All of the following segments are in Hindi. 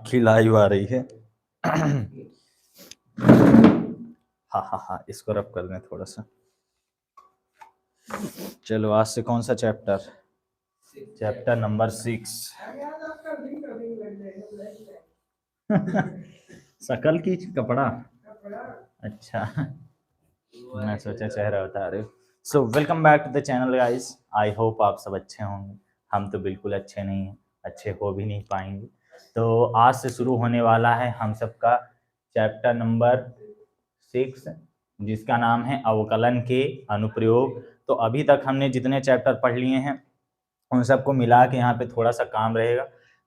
आँखी लाइव आ रही है। हाँ, इसको रब कर दें थोड़ा सा। चलो आज से कौन सा चैप्टर? Chapter number 6। शकल की कपड़ा। अच्छा, मैं सोचा चेहरा बता रहे हो। So welcome back to the channel guys. I hope आप सब अच्छे होंगे। हम तो बिल्कुल अच्छे नहीं हैं, अच्छे हो भी नहीं पाएंगे। तो आज से शुरू होने वाला है हम सबका चैप्टर नंबर 6, जिसका नाम है अवकलन के अनुप्रयोग। तो अभी तक हमने जितने चैप्टर पढ़ लिए हैं उन सबको मिला के यहाँ पे थोड़ा सा काम रहेगा।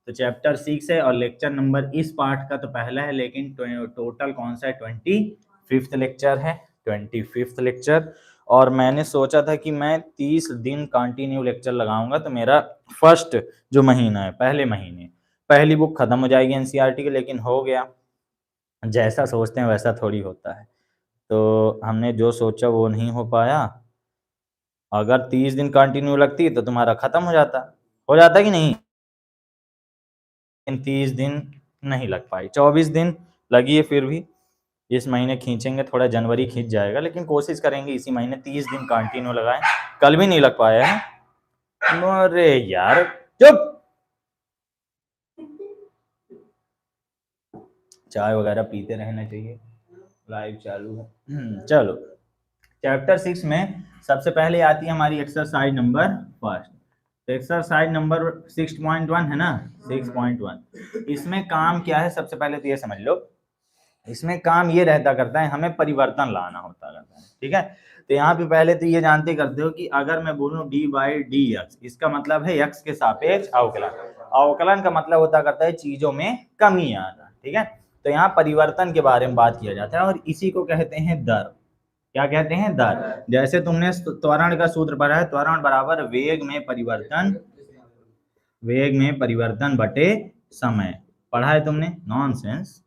तो चैप्टर 6 है और लेक्चर नंबर इस पार्ट का तो पहला है, लेकिन टोटल कौन सा है? 25th लेक्चर है। 25th lecture. और मैंने सोचा था कि मैं 30 दिन कंटिन्यू लेक्चर लगाऊंगा, तो मेरा फर्स्ट जो महीना है, पहले महीने पहली बुक खत्म हो जाएगी एनसीईआरटी की। लेकिन हो गया, जैसा सोचते हैं वैसा थोड़ी होता है। तो हमने जो सोचा वो नहीं हो पाया। अगर 30 दिन कंटिन्यू लगती तो तुम्हारा खत्म हो जाता कि नहीं? 30 दिन नहीं लग पाई, 24 दिन लगी है। फिर भी इस महीने खींचेंगे, थोड़ा जनवरी खींच जाएगा, लेकिन कोशिश करेंगे इसी महीने 30 दिन कंटिन्यू लगाएं। कल भी नहीं लग पाया है। अरे यार चुप, चाय वगैरह पीते रहना चाहिए। लाइव चालू है। चलो, चैप्टर 6 में सबसे पहले आती है हमारी एक्सरसाइज नंबर 1। तो एक्सरसाइज नंबर 6.1 है ना, 6.1। इसमें काम क्या है? सबसे पहले तो ये समझ लो, इसमें काम ये रहता करता है, हमें परिवर्तन लाना होता रहता है। ठीक है, तो यहाँ पे पहले तो ये जानते करते हो कि अगर मैं बोलूँ dy/dx, इसका मतलब है x के सापेक्ष अवकलन। अवकलन का मतलब होता करता है चीजों में कमी आना। ठीक है, तो यहाँ परिवर्तन के बारे में बात किया जाता है और इसी को कहते हैं दर। क्या कहते हैं? दर। जैसे तुमने त्वरण का सूत्र पढ़ा है, त्वरण बराबर वेग में परिवर्तन बटे समय। पढ़ा है तुमने? नॉनसेंस।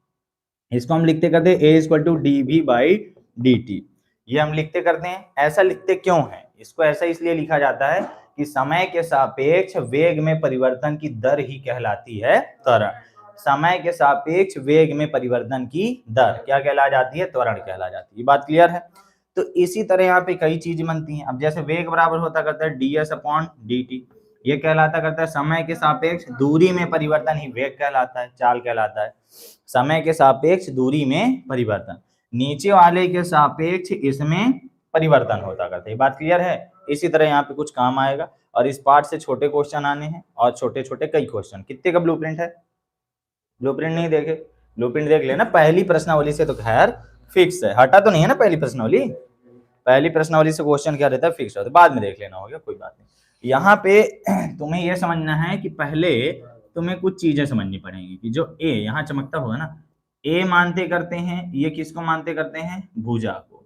इसको हम लिखते करते a = dv/dt। ये हम लिखते करते हैं। ऐसा लिखते क्यों है? इसको ऐसा इसलिए लिखा जाता है कि समय के सापेक्ष वेग में परिवर्तन की दर ही कहलाती है त्वरण। समय के सापेक्ष वेग में परिवर्तन की दर क्या कहला जाती है? त्वरण कहला जाती है। बात क्लियर है? तो इसी तरह यहाँ पे कई चीज बनती हैं। अब जैसे वेग बराबर होता करता है ds/dt, ये कहलाता करता है समय के सापेक्ष दूरी में परिवर्तन ही वेग कहलाता है, चाल कहलाता है। समय के सापेक्ष दूरी में परिवर्तन, नीचे वाले के सापेक्ष इसमें परिवर्तन होता करता है। बात क्लियर है? इसी तरह यहाँ पे कुछ काम आएगा और इस पार्ट से छोटे क्वेश्चन आने हैं और छोटे छोटे कई क्वेश्चन। कितने का ब्लूप्रिंट है? ब्लूप्रिंट नहीं देखे? ब्लूप्रिंट देख लेना। पहली प्रश्नावली से तो खैर फिक्स है, हटा तो नहीं है ना पहली प्रश्नावली? पहली प्रश्नावली से क्वेश्चन क्या रहता है? फिक्स होता है, बाद में देख लेना होगा, कोई बात नहीं। यहाँ पे तुम्हें यह समझना है कि पहले तुम्हें कुछ चीजें समझनी पड़ेंगी कि जो ए यहाँ चमकता होगा ना, ए मानते करते हैं, ये किसको मानते करते हैं? भुजा को।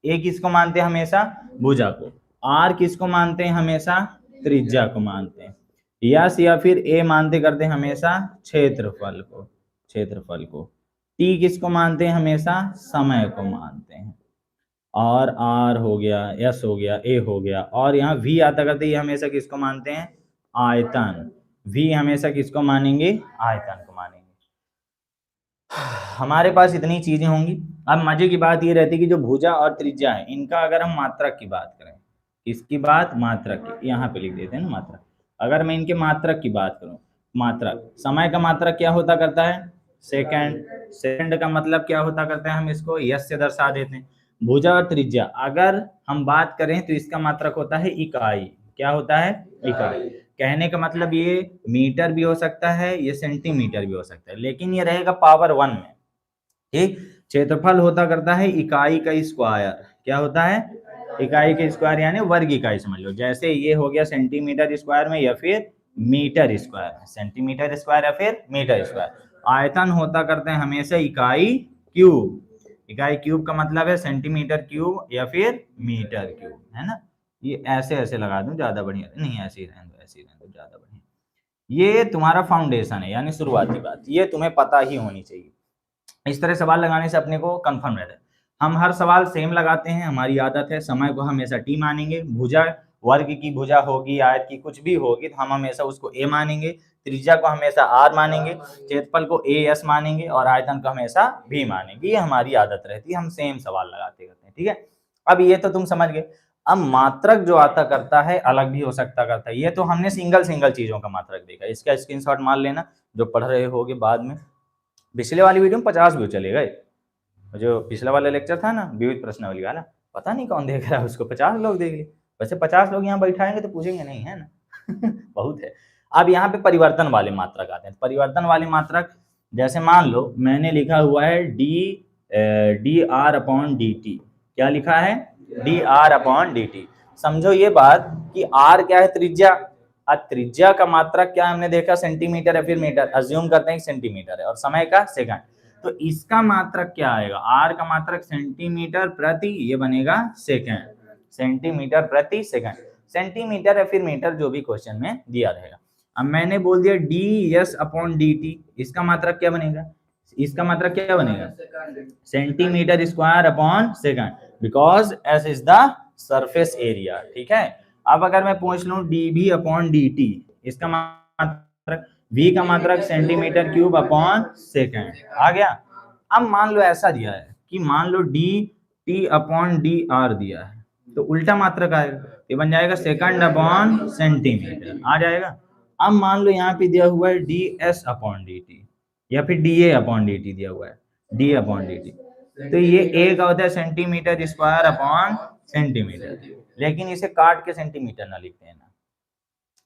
ए किसको मानते हैं हमेशा? भुजा को। आर किसको मानते हैं हमेशा? त्रिज्या को मानते हैं। यस या फिर ए मानते करते हैं हमेशा क्षेत्रफल को। टी किसको मानते हैं हमेशा? समय को मानते हैं। और आर हो गया, एस हो गया, ए हो गया, और यहाँ वी आता करते ये हमेशा किसको मानते हैं? आयतन। वी हमेशा किसको मानेंगे? आयतन को मानेंगे। हमारे पास इतनी चीजें होंगी। अब मजे की बात ये रहती है कि जो भुजा और त्रिज्या है, इनका अगर हम मात्रक की बात करें, किसकी बात? मात्रक की। यहाँ पे लिख देते हैं ना मात्रक। अगर मैं इनके मात्रक की बात करूं, मात्रक, समय का मात्रक क्या होता करता है? सेकंड। सेकंड का मतलब क्या होता करता है? हम इसको यस से दर्शा देते हैं। भुजा और त्रिज्या अगर हम बात करें तो इसका मात्रक होता है इकाई। क्या होता है? इकाई। कहने का मतलब ये मीटर भी हो सकता है, ये सेंटीमीटर भी हो सकता है, लेकिन ये रहेगा पावर 1 में। ठीक। क्षेत्रफल होता करता है इकाई का स्क्वायर। क्या होता है? इकाई का स्क्वायर, यानी वर्ग इकाई समझ लो। जैसे ये हो गया सेंटीमीटर स्क्वायर में या फिर मीटर स्क्वायर, सेंटीमीटर स्क्वायर या फिर मीटर स्क्वायर। आयतन होता करते हैं हमेशा इकाई क्यूब। इकाई क्यूब का मतलब है सेंटीमीटर क्यूब या फिर मीटर क्यूब, है ना? ये ऐसे ऐसे लगा दूं ज्यादा बढ़िया नहीं, ऐसे ही रहने दो, ऐसे ही रहने दो, ज्यादा बढ़िया। ये तुम्हारा फाउंडेशन है, यानी शुरुआती बात, ये तुम्हें पता ही होनी चाहिए। इस तरह सवाल लगाने से अपने को कंफर्म रहता है। हम हर सवाल सेम लगाते हैं, हमारी आदत है। समय को हमेशा टी मानेंगे, भुजा वर्ग की भुजा होगी, आयत की कुछ भी होगी, तो हम हमेशा उसको ए मानेंगे, त्रिज्या को हमेशा आर मानेंगे, क्षेत्रफल को ए एस मानेंगे और आयतन को हमेशा भी मानेंगे। ये हमारी आदत रहती है, हम सेम सवाल लगाते रहते हैं। ठीक है, अब ये तो तुम समझ गए। अब मात्रक जो आता करता है अलग भी हो सकता करता है। ये तो हमने सिंगल सिंगल चीजों का मात्रक देखा, इसका स्क्रीनशॉट मार लेना जो पढ़ रहे होगे बाद में। पिछले वाली वीडियो में 50 व्यू चले गए, जो पिछला वाला लेक्चर था ना विविध प्रश्नावली वाला, पता नहीं कौन देख रहा है उसको, 50 लोग देख लिए। वैसे 50 लोग यहाँ बैठाएंगे तो पूछेंगे नहीं, है ना बहुत है। अब यहाँ पे परिवर्तन वाले मात्रक आते हैं। परिवर्तन वाले मात्रक जैसे मान लो मैंने लिखा हुआ है D r upon d T. क्या लिखा है? D r upon d T. समझो ये बात कि आर क्या है? त्रिज्या। अब त्रिज्या का मात्रक क्या हमने देखा? सेंटीमीटर या फिर मीटर, अज्यूम करते हैं सेंटीमीटर है, और समय का सेकंड। तो इसका मात्रक क्या आएगा? आर का मात्रक सेंटीमीटर प्रति, ये बनेगा सेकंड, सेंटीमीटर प्रति सेकंड, सेंटीमीटर या फिर मीटर जो भी क्वेश्चन में दिया रहेगा। अब मैंने बोल दिया d s upon d t, इसका मात्रक क्या बनेगा? इसका मात्रक क्या बनेगा? Centimetre square upon second, because s is the surface area. ठीक है, अब अगर मैं पूछ लूं d v upon d t, इसका मात्रक v का मात्रक सेंटीमीटर क्यूब अपॉन सेकंड आ गया। अब मान लो ऐसा दिया है कि मान लो d t upon d r दिया है, तो उल्टा मात्रक आएगा, ये बन जाएगा सेकंड अपॉन सेंटीमीटर आ जाएगा। अब मान लो यहाँ पे दिया हुआ है D s upon d T या फिर D A upon d T दिया हुआ है, डी अपॉन डी टी, तो ये ए का होता है सेंटीमीटर स्क्वायर अपॉन सेंटीमीटर, लेकिन इसे काट के सेंटीमीटर ना लिख देना,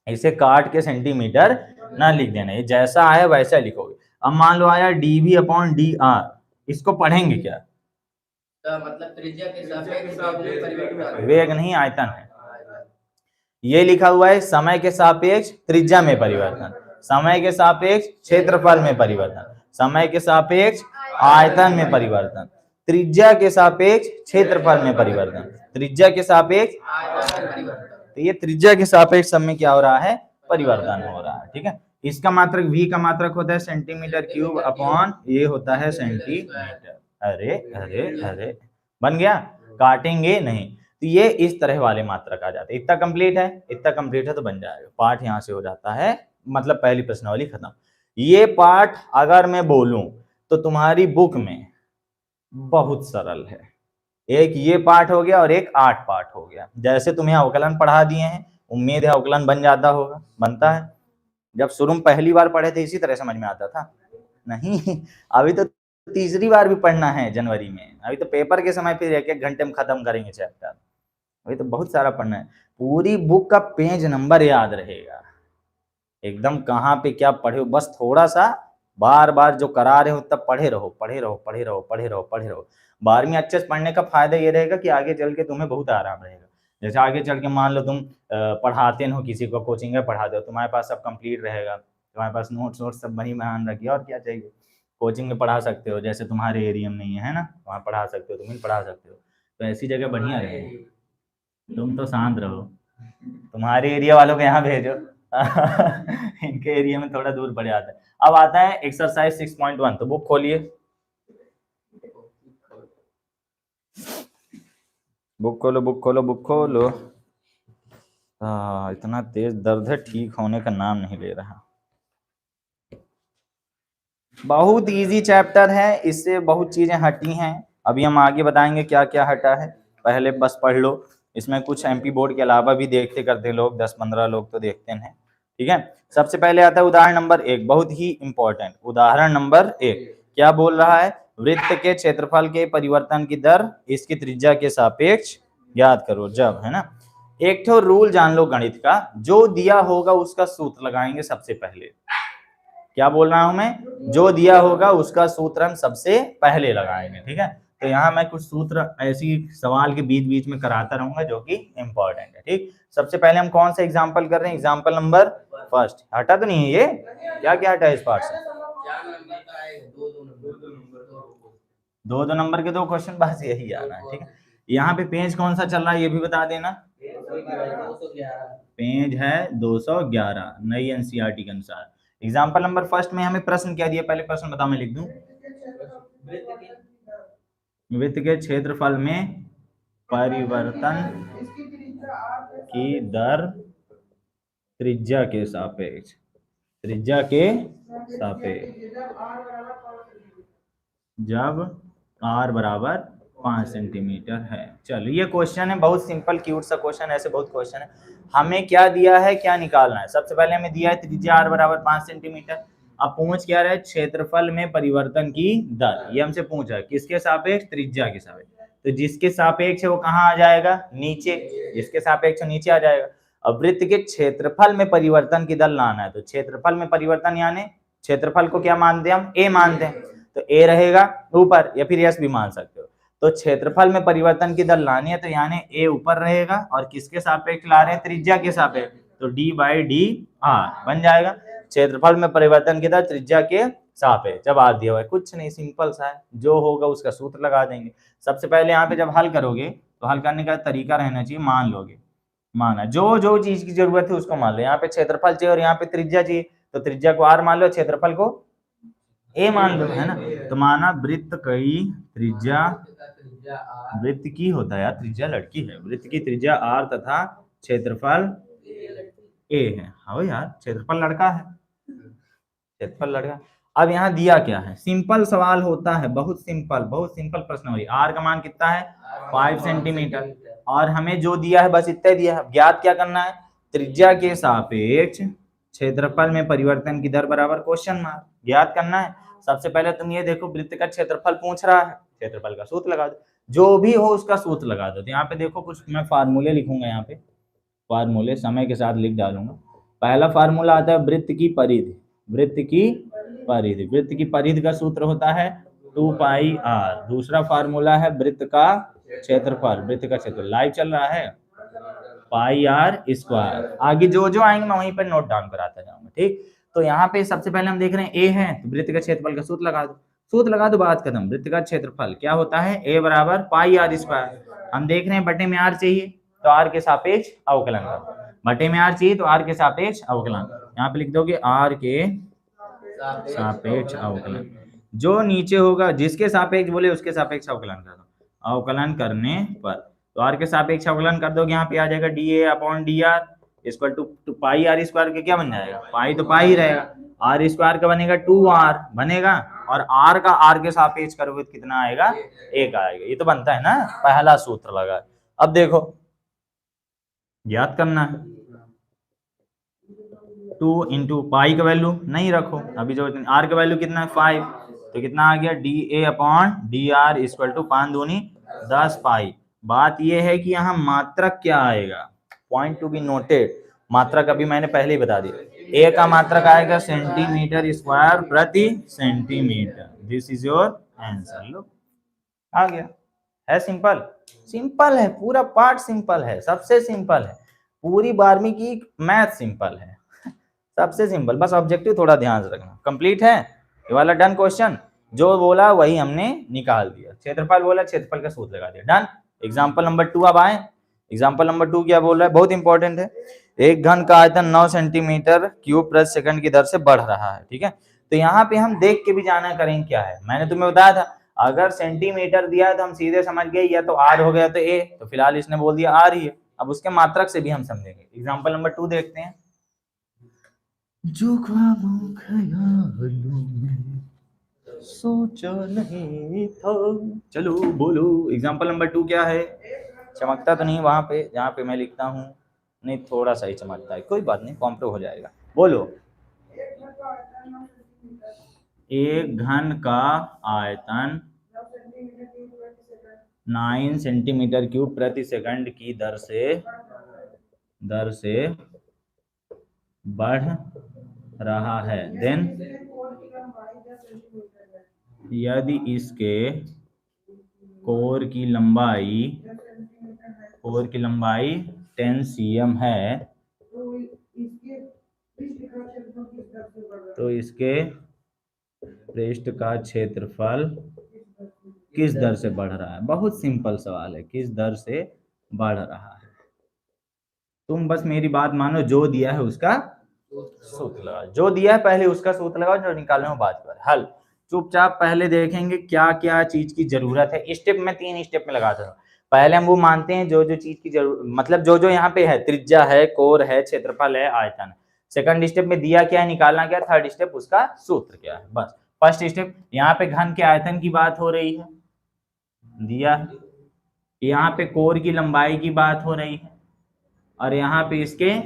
इसे काट के सेंटीमीटर ना लिख देना, ये जैसा आया वैसा लिखोगे। अब मान लो आया d v upon d r, इसको पढ़ेंगे क्या? तो मतलब त्रिज्या के सापेक्ष परिवर्तन, वेग नहीं आयतन है। ये लिखा हुआ है समय के सापेक्ष त्रिज्या में परिवर्तन, समय के सापेक्ष क्षेत्रफल में परिवर्तन, समय के सापेक्ष आयतन में परिवर्तन, त्रिज्या के सापेक्ष क्षेत्रफल में परिवर्तन, त्रिज्या के सापेक्ष आयतन में परिवर्तन। तो ये त्रिज्या के सापेक्ष सब में क्या हो रहा है? परिवर्तन हो रहा है। ठीक है, इसका मात्रक v का मात्रक होता है सेंटीमीटर क्यूब अपॉन, ये होता है सेंटीमीटर। अरे अरे अरे, बन गया, काटेंगे नहीं। तो ये इस तरह वाले मात्रक आ जाते हैं। इतना कंप्लीट है, इतना कंप्लीट है तो बन जाएगा, पार्ट यहाँ से हो जाता है, मतलब पहली प्रश्नावली खत्म। ये पार्ट अगर मैं बोलूं तो तुम्हारी बुक में बहुत सरल है, एक ये पार्ट हो गया और एक 8 पार्ट हो गया। जैसे तुम्हें अवकलन पढ़ा दिए हैं, उम्मीद है अवकलन बन जाता होगा, बनता है। जब शुरू में पहली बार पढ़े थे इसी तरह समझ में आता था नहीं, अभी तो तीसरी बार भी पढ़ना है जनवरी में, अभी तो पेपर के समय फिर 1-1 घंटे में खत्म करेंगे चैप्टर, अभी तो बहुत सारा पढ़ना है। पूरी बुक का पेज नंबर याद रहेगा एकदम, कहाँ पे क्या पढ़े हो, बस थोड़ा सा बार बार जो करा रहे हो तब पढ़े रहो पढ़े रहो पढ़े रहो पढ़े रहो पढ़े रहो। 12वीं अच्छे से पढ़ने का फायदा ये रहेगा कि आगे चल के तुम्हें बहुत आराम रहेगा। जैसे आगे चल के मान लो तुम पढ़ाते हो किसी को, कोचिंग में पढ़ाते हो, तुम्हारे पास सब कंप्लीट रहेगा, तुम्हारे पास नोट्स वोट्स सब वही मान रखिए, और क्या चाहिए। कोचिंग में पढ़ा सकते हो, जैसे तुम्हारे एरिया में नहीं है ना, वहाँ पढ़ा सकते हो, तुम्हें पढ़ा सकते हो, तो ऐसी जगह बढ़िया रहेगी। तुम तो शांत रहो, तुम्हारे एरिया वालों को यहाँ भेजो इनके एरिया में थोड़ा दूर पड़ जाता है। अब आता है एक्सरसाइज 6.1, तो बुक खोलिए, बुक खोलो बुक खोलो बुक खोलो। इतना तेज दर्द है, ठीक होने का नाम नहीं ले रहा। बहुत इजी चैप्टर है, इससे बहुत चीजें हटी हैं, अभी हम आगे बताएंगे क्या क्या हटा है, पहले बस पढ़ लो। इसमें कुछ एमपी बोर्ड के अलावा भी देखते करते लोग, 10-15 लोग तो देखते हैं। ठीक है, सबसे पहले आता है उदाहरण नंबर 1, बहुत ही इंपॉर्टेंट उदाहरण नंबर 1। क्या बोल रहा है? वृत्त के क्षेत्रफल के परिवर्तन की दर इसकी त्रिज्या के सापेक्ष याद करो जब, है ना। एक तो रूल जान लो गणित का, जो दिया होगा उसका सूत्र लगाएंगे सबसे पहले। क्या बोल रहा हूं मैं? जो दिया होगा उसका सूत्र हम सबसे पहले लगाएंगे। ठीक है, तो यहाँ मैं कुछ सूत्र ऐसी सवाल के बीच बीच में कराता रहूंगा जो कि इंपॉर्टेंट है। ठीक, सबसे पहले हम कौन सा एग्जांपल कर रहे हैं? Example number first. हटा तो नहीं है ये? क्या क्या हटा है इस पार्ट से? 2 नंबर के 2 क्वेश्चन, बस यही आ रहा है। ठीक है, यहाँ पे पेज कौन सा चल रहा है ये भी बता देना। पेज है 211 नई एनसीईआरटी के अनुसार। एग्जाम्पल नंबर फर्स्ट में हमें प्रश्न क्या दिया, पहले प्रश्न बताओ, मैं लिख दूं। वृत्त के क्षेत्रफल में परिवर्तन की दर त्रिज्या के सापेक्ष, त्रिज्या के सापेक्ष जब r बराबर 5 सेंटीमीटर है। चलो ये क्वेश्चन है बहुत सिंपल क्यूट सा क्वेश्चन, ऐसे बहुत क्वेश्चन है। हमें क्या दिया है, क्या निकालना है? सबसे पहले हमें दिया है त्रिज्या r बराबर 5 सेंटीमीटर। अब पूछ क्या रहा है, क्षेत्रफल में परिवर्तन की दर। ये हमसे पूछा है किसके सापेक्ष, त्रिज्या के सापेक्ष। तो जिसके सापेक्ष है वो कहाँ आ जाएगा, नीचे। जिसके सापेक्ष नीचे आ जाएगा। अब वृत्त के क्षेत्रफल में परिवर्तन की दर लाना है, तो क्षेत्रफल में परिवर्तन यानी क्षेत्रफल को क्या मानते हैं हम, a मानते हैं, तो a रहेगा ऊपर, या फिर s भी मान सकते हो। तो क्षेत्रफल में परिवर्तन की दर लानी है, तो यानी a ऊपर रहेगा और किसके सापेक्ष ला रहे हैं, त्रिज्या के सापेक्ष, तो d बाई डी आर बन जाएगा। क्षेत्रफल में परिवर्तन की दर त्रिज्या के सापेक्ष, जब आर दिया हुआ है, कुछ नहीं, सिंपल सा है, जो होगा उसका सूत्र लगा देंगे। सबसे पहले यहाँ पे जब हल करोगे तो हल करने का तरीका रहना चाहिए, मान लोगे, माना जो जो चीज की जरूरत है उसको मान लो। यहाँ पे क्षेत्रफल चाहिए और यहाँ पे त्रिज्या चाहिए, तो त्रिज्या को r मान लो, क्षेत्रफल को a मान लो, है ना। तो माना वृत्त की त्रिज्या, वृत्त की होता है यार, त्रिज्या लड़की है, वृत्त की त्रिज्या r तथा क्षेत्रफल a है। हाँ यार, क्षेत्रफल लड़का है, क्षेत्रफल लड़का। अब यहाँ दिया क्या है, सिंपल सवाल होता है, बहुत सिंपल प्रश्न हो रही है। r का मान कितना है, 5 सेंटीमीटर, और हमें जो दिया है बस इतना दिया है। ज्ञात क्या करना है, त्रिज्या के सापेक्ष क्षेत्रफल में परिवर्तन की दर बराबर क्वेश्चन मार्क, ज्ञात करना है। सबसे पहले तुम ये देखो, वृत्त का क्षेत्रफल पूछ रहा है, क्षेत्रफल का सूत्र लगा दो, जो भी हो उसका सूत्र लगा दो। तो यहाँ पे देखो कुछ मैं फार्मूले लिखूंगा, यहाँ पे फार्मूले समय के साथ लिख डालूंगा। पहला फार्मूला आता है वृत्त की परिधि, वृत्त की परिधि, वृत्त की परिधि का सूत्र होता है 2 पाई r। दूसरा फार्मूला है वृत्त का क्षेत्रफल, वृत्त का क्षेत्रफल लाइव चल रहा है, पाई आर स्क्वायर। आगे जो जो आएंगे मैं वहीं पर नोट डाउन कराता जाऊंगा, ठीक। तो यहाँ पे सबसे पहले हम देख रहे हैं a है, तो वृत्त का क्षेत्रफल का सूत्र लगा दो, सूत्र लगा दो, बात खत्म। वृत्त का क्षेत्रफल क्या होता है, a बराबर पाई आर स्क्वायर। हम देख रहे हैं बटे में r चाहिए, तो r के सापेक्ष अवकलन करो, बटे में r चाहिए तो r के सापेक्ष अवकलन। यहाँ पे लिख दोगे r के सापेक्ष अवकलन, जो नीचे होगा जिसके सापेक्ष बोले उसके सापेक्ष अवकलन कर दो। अवकलन करने पर तो r के सापेक्ष अवकलन कर दोगे, यहाँ पे आ जाएगा dA upon dr equal to pi r square के क्या बन जाएगा, पाई तो पाई ही रहेगा, r स्क्वायर का बनेगा 2r बनेगा, और r का r के सापेक्ष करोगे तो कितना आएगा, 1 आएगा। ये तो बनता है ना, पहला सूत्र लगा। अब देखो ज्ञात करना है, 2 इंटू पाई का वैल्यू नहीं रखो अभी, जो r का वैल्यू कितना है 5, तो कितना आ गया dA upon dr equal to 5 दूनी 10 पाई। बात यह है कि यहाँ मात्रक क्या आएगा, पॉइंट टू बी नोटेड, मात्रक अभी मैंने पहले ही बता दिया, a का मात्रक आएगा सेंटीमीटर स्क्वायर प्रति centimetre. This is your answer. लो आ गया, है सिंपल, सिंपल है, पूरा पार्ट सिंपल है, सबसे सिंपल है, पूरी 12वीं की मैथ सिंपल है, सबसे सिंपल। बस ऑब्जेक्टिव थोड़ा ध्यान से रखना। कंप्लीट है ये वाला, डन क्वेश्चन, जो बोला वही हमने निकाल दिया। क्षेत्रफल बोला, क्षेत्रफल का सूत्र लगा दिया, डन। एग्जांपल नंबर 2 अब आए। एग्जांपल नंबर 2 क्या बोल रहा है, बहुत इंपॉर्टेंट है। एक घन का आयतन 9 सेंटीमीटर क्यूब प्रति सेकंड की दर से बढ़ रहा है, ठीक है। तो यहाँ पे हम देख के भी जाना करेंगे क्या है। मैंने तुम्हें बताया था अगर सेंटीमीटर दिया है तो हम सीधे समझ गए या तो r हो गया तो a, तो फिलहाल इसने बोल दिया r ही है। अब उसके मात्रक से भी हम समझेंगे। एग्जांपल नंबर 2 देखते हैं। जो ख्वाबों ख्यालों में सोचा नहीं था, चलो बोलो। एग्जांपल नंबर 2 क्या है, चमकता तो नहीं वहां पे जहां पे मैं लिखता हूँ, नहीं थोड़ा सा ही चमकता है, कोई बात नहीं, कॉम्प्रो हो जाएगा। बोलो, एक घन का आयतन 9 सेंटीमीटर क्यूब प्रति सेकंड की दर से बढ़ रहा है, देन यदि इसके कोर की लंबाई 10 cm है, तो इसके पृष्ठ का क्षेत्रफल किस दर से बढ़ रहा है। बहुत सिंपल सवाल है, किस दर से बढ़ रहा है। तुम बस मेरी बात मानो, जो दिया है उसका सूत्र लगाओ, जो दिया है पहले उसका सूत्र लगाओ, जो निकालने में बात कर हल। चुपचाप पहले देखेंगे क्या क्या चीज की जरूरत है। स्टेप में 3 स्टेप में लगाता था। पहले हम वो मानते हैं जो जो चीज की जरूरत, मतलब जो जो यहाँ पे है, त्रिज्या है, कोर है, क्षेत्रफल है, आयतन। सेकंड स्टेप में दिया क्या है, निकालना क्या है, थर्ड स्टेप उसका सूत्र क्या है, बस। फर्स्ट स्टेप यहाँ पे घन के आयतन की बात हो रही है, दिया है। यहाँ पे कोर की लंबाई की बात हो रही है, और यहाँ पे इसके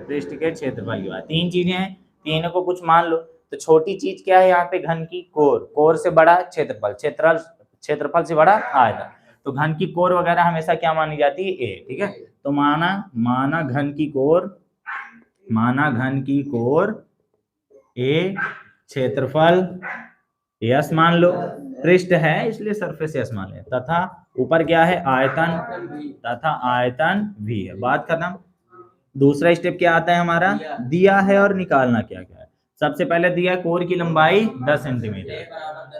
पृष्ठ के क्षेत्रफल की बात। तीन चीजें हैं, तीनों को कुछ मान लो। तो छोटी चीज क्या है यहाँ पे, घन की कोर, कोर से बड़ा क्षेत्रफल, क्षेत्रफल से बड़ा आयतन। तो घन की कोर वगैरह हमेशा क्या मानी जाती है, ए, ठीक है। तो माना घन की कोर ए, क्षेत्रफल यस मान लो, पृष्ठ है इसलिए सरफेस यस मान ले, तथा ऊपर क्या है, आयतन भी है, बात खत्म। दूसरा स्टेप क्या आता है हमारा, दिया है और निकालना क्या क्या है। सबसे पहले दिया है कोर की लंबाई 10 सेंटीमीटर,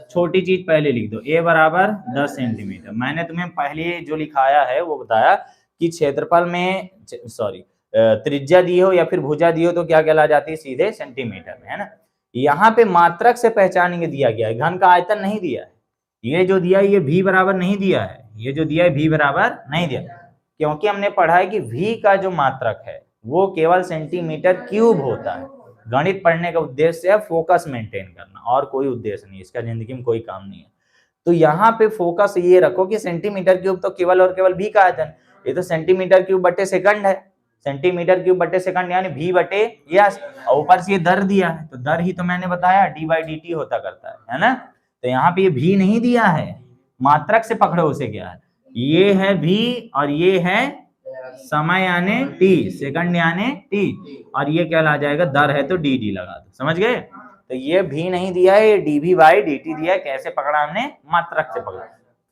छोटी चीज पहले लिख दो, a बराबर 10 सेंटीमीटर। मैंने तुम्हें पहले जो लिखाया है वो बताया कि क्षेत्रफल में, सॉरी, त्रिज्या दी हो या फिर भुजा दी हो तो क्या कहला जाती है, सीधे सेंटीमीटर में, है ना। यहाँ पे मात्रक से पहचानेंगे दिया गया है, घन का आयतन नहीं दिया है। ये जो दिया है ये v बराबर नहीं दिया है, ये जो दिया है v बराबर नहीं दिया, क्योंकि हमने पढ़ा है कि v का जो मात्रक है वो केवल सेंटीमीटर क्यूब होता है। गणित पढ़ने का उद्देश्य है फोकस मेंटेन करना, और कोई उद्देश्य नहीं, इसका जिंदगी में कोई काम नहीं है। तो यहाँ पे फोकस ये रखो कि सेंटीमीटर क्यूब तो केवल और केवल v का आयतन, ये तो सेंटीमीटर क्यूब बटे सेकंड है, सेंटीमीटर क्यूब बटे सेकंड यानी v बटे यस, और ऊपर से ये दर दिया है, तो दर ही तो मैंने बताया d/dt होता करता है ना। तो यहाँ पे ये v नहीं दिया है, मात्रक से पकड़ो उसे, क्या है, ये है v और ये है समय यानी t, सेकंड यानी t, और ये क्या ला जाएगा, दर है तो dd लगा दो, समझ गए। तो ये v नहीं दिया है, ये dv/dt दिया है। कैसे पकड़ा हमने, मात्रक से पकड़ा।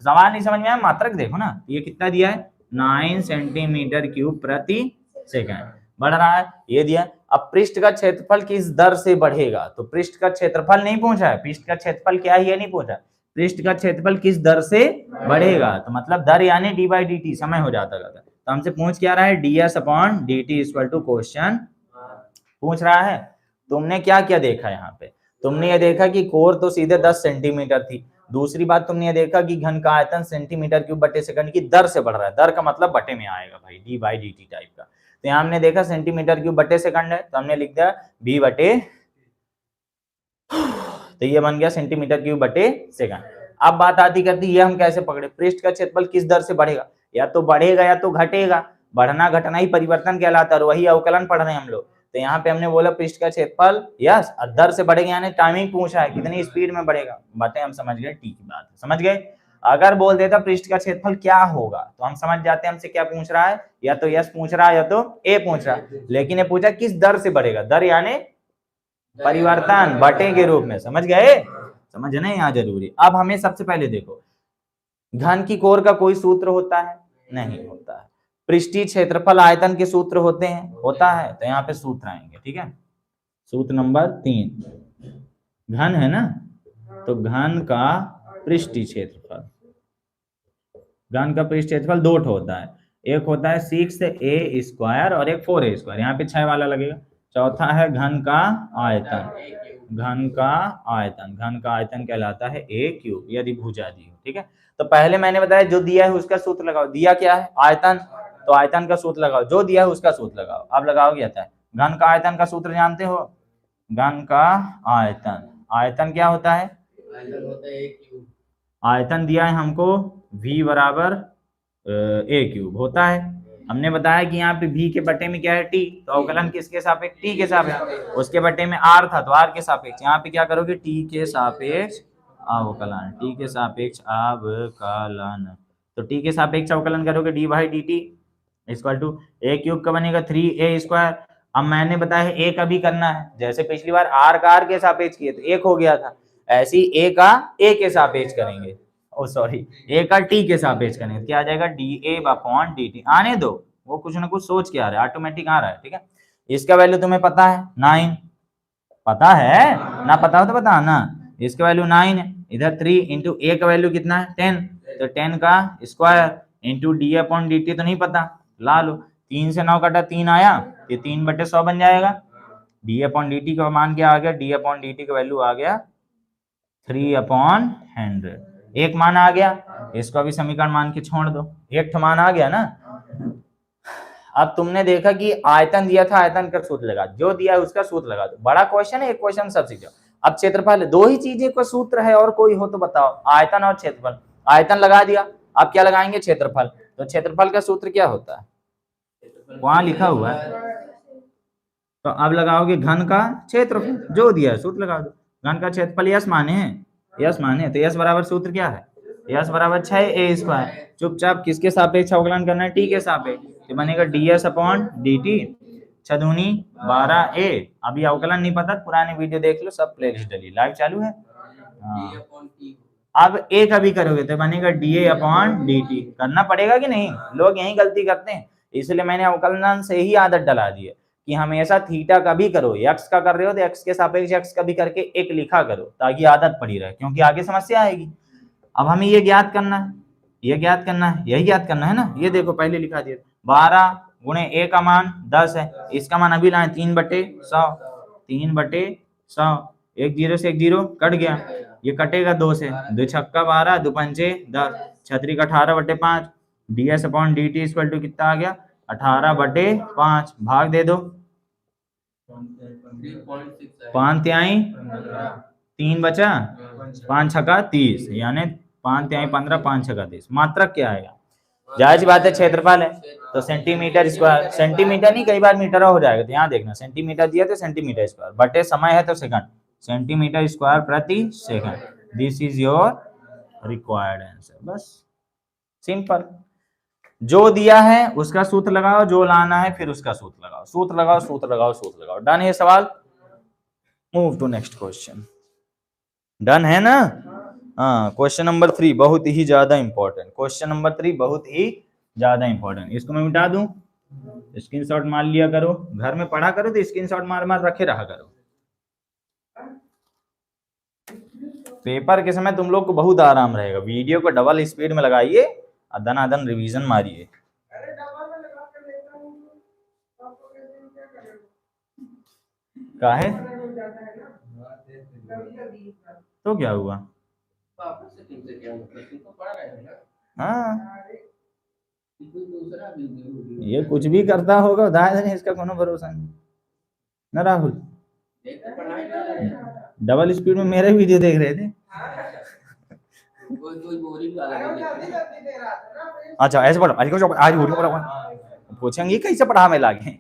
सवाल नहीं समझ में आया, मात्रक देखो ना, ये कितना दिया है, 9 सेंटीमीटर क्यूब प्रति सेकंड बढ़ रहा है, ये दिया। अब पृष्ठ का क्षेत्रफल किस दर से बढ़ेगा, तो पृष्ठ का क्षेत्रफल नहीं पूछा है, पृष्ठ का क्षेत्रफल क्या है ये नहीं पूछा, पृष्ठ का क्षेत्रफल किस दर से बढ़ेगा, तो मतलब दर यानी d/dt, समय हो जाता है। तो हमसे पूछ क्या रहा है, ds/dt इक्वल टू क्वेश्चन पूछ रहा है। तुमने क्या क्या देखा यहाँ पे, तुमने ये देखा कि कोर तो सीधे 10 सेंटीमीटर थी। दूसरी बात तुमने ये देखा कि घन का आयतन सेंटीमीटर क्यूब बटे सेकंड की दर से बढ़ रहा है, दर का मतलब बटे में आएगा भाई, d/dt टाइप का। तो यहाँ हमने देखा सेंटीमीटर क्यूब बटे सेकंड है, तो हमने लिख दिया b बटे, तो ये बन गया सेंटीमीटर क्यूब बटे सेकंड। अब बात आती करती ये हम कैसे पकड़े, पृष्ठ का क्षेत्रफल किस दर से बढ़ेगा, या तो बढ़ेगा या तो घटेगा, बढ़ना घटना ही परिवर्तन कहलाता है, वही अवकलन पढ़ रहे हैं हम लोग। तो यहाँ पे हमने बोला पृष्ठ का क्षेत्रफल यस, दर से बढ़ेगा यानी टाइमिंग पूछा है कितनी स्पीड में बढ़ेगा, बातें हम समझ गए, टी की बात समझ गए। अगर बोल देता पृष्ठ का क्षेत्रफल क्या होगा तो हम समझ जाते हैं हमसे क्या पूछ रहा है, या तो यस पूछ रहा है या तो ए पूछ रहा है, लेकिन ये पूछा किस दर से बढ़ेगा, दर यानी परिवर्तन, बटे के रूप में, समझ गए, समझना यहाँ जरूरी। अब हमें सबसे पहले देखो, घन की कोर का कोई सूत्र होता है, नहीं होता है। पृष्ठीय क्षेत्रफल आयतन के सूत्र होते हैं, होता है, तो यहाँ पे सूत्र आएंगे, ठीक है। सूत्र नंबर 3, घन है ना, तो घन का पृष्ठीय क्षेत्रफल, घन का पृष्ठ क्षेत्रफल दो होता है, एक होता है 6a² और एक 4a², यहाँ पे 6 वाला लगेगा। चौथा है घन का आयतन, घन का आयतन कहलाता है a³ यदि भुजा दी हो, ठीक है। तो पहले मैंने बताया जो दिया है उसका सूत्र लगाओ, दिया क्या है, आयतन, तो आयतन का सूत्र लगाओ, जो दिया है उसका सूत्र लगाओ। अब लगाओगे आता है, घन का आयतन का सूत्र जानते हो, घन का आयतन क्या होता है, आयतन दिया है हमको v बराबर a³ होता है। हमने बताया कि यहाँ पे v के बटे में क्या है, t, तो अवकलन किसके सापेक्ष, t के सापेक्ष, उसके बटे में r था तो r के सापेक्ष, यहाँ पे क्या करोगे, t के सापेक्ष अवकलन, t के सापेक्ष अवकलन, तो t के सापेक्ष अवकलन करोगे d/dt इक्वल टू a³ का बनेगा 3a²। अब मैंने बताया है a का भी करना है, जैसे पिछली बार r का r के सापेक्ष किए तो 1 हो गया था, ऐसे ही a का a के सापेक्ष करेंगे, ओ सॉरी a का t के सापेक्ष करेंगे, क्या आ जाएगा, dA/dt। आने दो, वो कुछ ना कुछ सोच के आ रहा है, ऑटोमेटिक आ रहा है, ठीक है। इसका वैल्यू तुम्हें पता है 9, पता है ना, पता हो तो बता ना, इसका वैल्यू 9 है, इधर 3 इंटू a का वैल्यू कितना है 10, तो 10 का स्क्वायर इंटू d/dt तो नहीं पता, ला लो, 3 से 9 कटा 3 आया, ये 3/100 बन जाएगा। d/dt का मान क्या आ गया, d/dt का वैल्यू आ गया 3/100, एक मान आ गया। इसको भी समीकरण मान के छोड़ दो, एक मान आ गया ना। अब तुमने देखा कि आयतन दिया था, आयतन का सूत्र लगा, जो दिया है उसका सूत्र लगा दो। बड़ा क्वेश्चन है, एक क्वेश्चन सब सीख जाओ। अब क्षेत्रफल है, दो ही चीजें का सूत्र है, और कोई हो तो बताओ, आयतन और क्षेत्रफल। आयतन लगा दिया, अब क्या लगाएंगे, क्षेत्रफल। तो क्षेत्रफल का सूत्र क्या होता है, वहां लिखा हुआ है, तो अब लगाओगे घन का क्षेत्रफल, जो दिया है सूत्र लगा दो। घन का क्षेत्रफल यस माने हैं, यस माने, तो यस बराबर सूत्र क्या है, यस बराबर 6a²। चुपचाप किसके सापेक्ष अवकलन करना है, टी के सापेक्ष, तो बनेगा ds/dt, 6दूनी 12a। अभी अवकलन नहीं पता, पुराने वीडियो देख लो, सब प्लेलिस्ट डली, लाइव चालू है। अब एक अभी करोगे तो बनेगा dA/dt, करना पड़ेगा कि नहीं, लोग यही गलती करते हैं, इसलिए मैंने अवकलन से ही आदत डला दी है कि हमेशा थीटा का भी करो, एक्स का कर रहे हो तो एक्स के सापेक्ष एक्स का भी करके एक लिखा करो, ताकि आदत पड़ी रहे, क्योंकि आगे समस्या आएगी। अब हमें ये ज्ञात करना है, ये ज्ञात करना है, यही ज्ञात करना है ना। ये देखो पहले लिखा दिया, 12 गुणे a का मान 10 है, इसका मान अभी लाए 3/100, 3/100, एक जीरो से एक जीरो कट गया, ये कटेगा 2 से, 2 छक्का 12, 2 पंचे 10, छतरी का 18/5, ds/dt इक्वल टू कितना आ गया, 18/5, भाग दे दो, 5 तिहाई 3 बचा, 5 छक्का 30, यानी 5 तिहाई 15, 5 छक्का 30। मात्रक क्या आएगा, जायज बात है, क्षेत्रफल है तो सेंटीमीटर स्क्वायर, सेंटीमीटर नहीं कई बार मीटर हो जाएगा, तो यहाँ देखना, सेंटीमीटर दिया तो सेंटीमीटर स्क्वायर, बटे समय है तो सेकंड, सेंटीमीटर स्क्वायर प्रति second. This is your required answer, बस सिंपल। जो दिया है उसका सूत्र लगाओ, जो लाना है फिर उसका सूत्र लगाओ, सूत्र लगाओ, सूत्र लगाओ, सूत्र लगाओ। डन है सवाल, move to next question. Done है ना। हाँ, क्वेश्चन नंबर 3 बहुत ही ज्यादा इंपॉर्टेंट, क्वेश्चन नंबर 3 बहुत ही ज्यादा इंपॉर्टेंट। इसको मैं मिटा दूं, स्क्रीनशॉट मार लिया करो, घर में पढ़ा करो तो स्क्रीनशॉट मार मार रखे रहा करो, पेपर के समय तुम लोग को बहुत आराम रहेगा। वीडियो को डबल स्पीड में लगाइए और दनादन रिवीजन मारिए। काहे तो क्या हुआ, हाँ ये कुछ भी करता होगा, दादा इसका कोनो भरोसा नहीं ना। राहुल डबल स्पीड में मेरे वीडियो देख रहे थे। अच्छा ऐसे पढ़ो, आज पूछेंगे कैसे पढ़ा में लागे,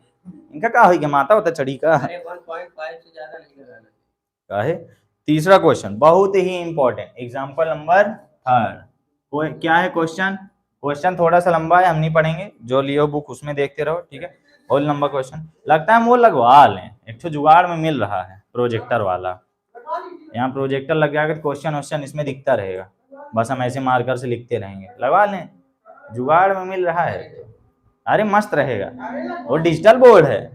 इनका क्या हो गया, माता होता चढ़ी का। 1.5 से ज्यादा नहीं लगाना। काहे। तीसरा क्वेश्चन बहुत ही इंपॉर्टेंट, एग्जांपल नंबर 3। क्या है क्वेश्चन, क्वेश्चन थोड़ा सा लंबा है, हम नहीं पढ़ेंगे, जो लियो बुक उसमें देखते रहो, ठीक है। बहुत लंबा क्वेश्चन लगता है, वो लगवा लें, एक तो जुगाड़ में मिल रहा है प्रोजेक्टर वाला, यहाँ प्रोजेक्टर लग जाएगा, क्वेश्चन इसमें दिखता रहेगा, बस हम ऐसे मार्कर से लिखते रहेंगे, लगवा लें, जुगाड़ में मिल रहा है। अरे मस्त रहेगा, वो डिजिटल बोर्ड है,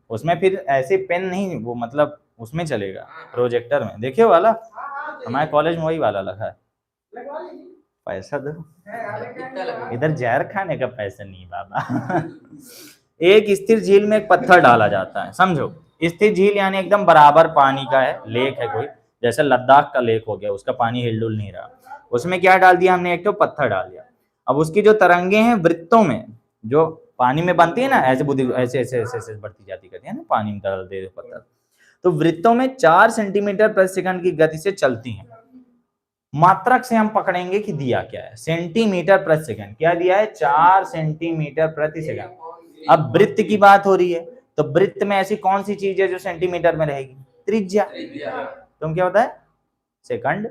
उसमें फिर ऐसे पेन नहीं, वो मतलब उसमें चलेगा प्रोजेक्टर में, देखिए वाला हमारे कॉलेज में वही वाला लगा है। पैसा दो, इधर जहर खाने का पैसा नहीं बाबा। एक स्थिर झील में एक पत्थर डाला जाता है, समझो, स्थिर झील यानी एकदम बराबर पानी का है, लेक है कोई, जैसे लद्दाख का लेक हो गया, उसका पानी हिलडुल नहीं रहा, उसमें क्या डाल दिया हमने, एक तो पत्थर डाल दिया। अब उसकी जो तरंगे हैं वृत्तों में, जो पानी में बनती है ना, ऐसे बुद्धि ऐसे ऐसे ऐसे ऐसे बढ़ती जाती करती है ना, पानी में डाल दे पत्थर, तो वृत्तों में 4 सेंटीमीटर प्रति सेकंड की गति से चलती हैं। मात्रक से हम पकड़ेंगे कि दिया क्या है, सेंटीमीटर प्रति सेकंड, क्या दिया है, 4 सेंटीमीटर प्रति सेकंड। अब वृत्त की बात हो रही है, तो वृत्त में ऐसी कौन सी चीज है जो सेंटीमीटर में रहेगी, त्रिज्या, तुम क्या होता है, सेकंड,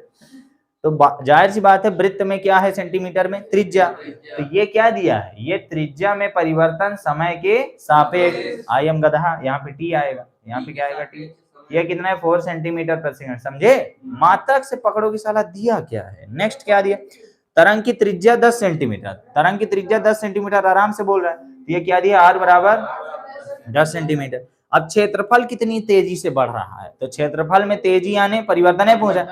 तो जाहिर सी बात है वृत्त में क्या है, सेंटीमीटर में त्रिज्या, तो ये क्या दिया है, ये त्रिज्या में परिवर्तन समय के सापेक्ष, आई एम गधा, यहाँ पे टी आएगा, यहाँ पे क्या आएगा, टी, ये कितना है, 4 सेंटीमीटर प्रति सेकंड, समझे। मात्रक से पकड़ोगे साला दिया क्या है। नेक्स्ट क्या दिया, तरंग की त्रिज्या 10 सेंटीमीटर, तरंग की त्रिज्या 10 सेंटीमीटर, आराम से बोल रहा है, तो ये क्या दिया, आर बराबर 10 सेंटीमीटर। अब क्षेत्रफल कितनी तेजी से बढ़ रहा है, तो क्षेत्रफल में तेजी आने परिवर्तन है पूछा,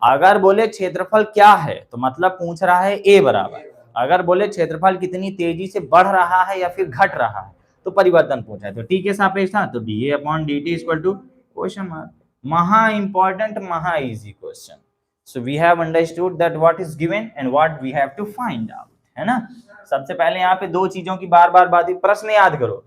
अगर बोले क्षेत्रफल क्या है तो मतलब पूछ रहा है ए बराबर, अगर बोले क्षेत्रफल कितनी तेजी से बढ़ रहा है या फिर घट रहा है तो परिवर्तन पूछा है, तो टी के सापेक्ष था, तो dA/dt equal to question mark. महा इंपॉर्टेंट, महा easy question, so we have understood that what is given and what we have to find out, है ना। सबसे पहले यहाँ पे दो चीजों की बार बार बात, प्रश्न याद करो।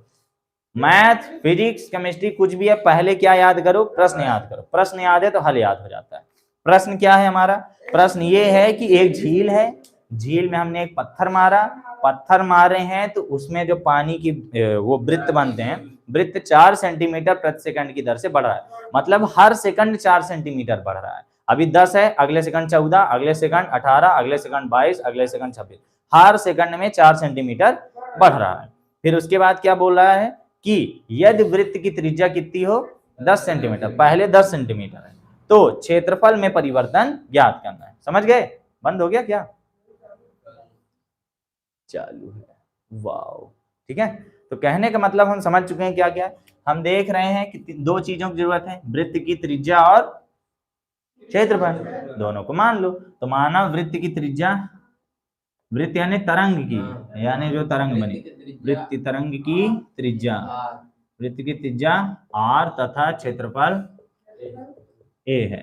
मैथ, फिजिक्स, केमिस्ट्री कुछ भी है, पहले क्या याद करो, प्रश्न याद करो। प्रश्न याद है तो हल याद हो जाता है। प्रश्न क्या है हमारा, प्रश्न ये है कि एक झील है, झील में हमने एक पत्थर मारा, पत्थर मारे हैं तो उसमें जो पानी की वो वृत्त बनते हैं, वृत्त 4 सेंटीमीटर प्रति सेकंड की दर से बढ़ रहा है, मतलब हर सेकंड 4 सेंटीमीटर बढ़ रहा है। अभी 10 है, अगले सेकंड 14, अगले सेकंड 18, अगले सेकंड 22, अगले सेकंड 26, हर सेकंड में 4 सेंटीमीटर बढ़ रहा है। फिर उसके बाद क्या बोल रहा है कि यदि वृत्त की त्रिज्या कितनी हो, 10 सेंटीमीटर, पहले 10 सेंटीमीटर है तो क्षेत्रफल में परिवर्तन ज्ञात करना है। समझ गए? बंद हो गया क्या? चालू है, वाओ। ठीक है, तो कहने का मतलब हम समझ चुके हैं क्या क्या है। हम देख रहे हैं कि दो चीजों की जरूरत है, वृत्त की त्रिज्या और क्षेत्रफल, दोनों को मान लो। तो माना वृत्त की त्रिज्या, वृत्त यानी तरंग की, यानी जो तरंग बनी, वृत्त तरंग की त्रिज्या, वृत्त की त्रिज्या r तथा क्षेत्रफल a है।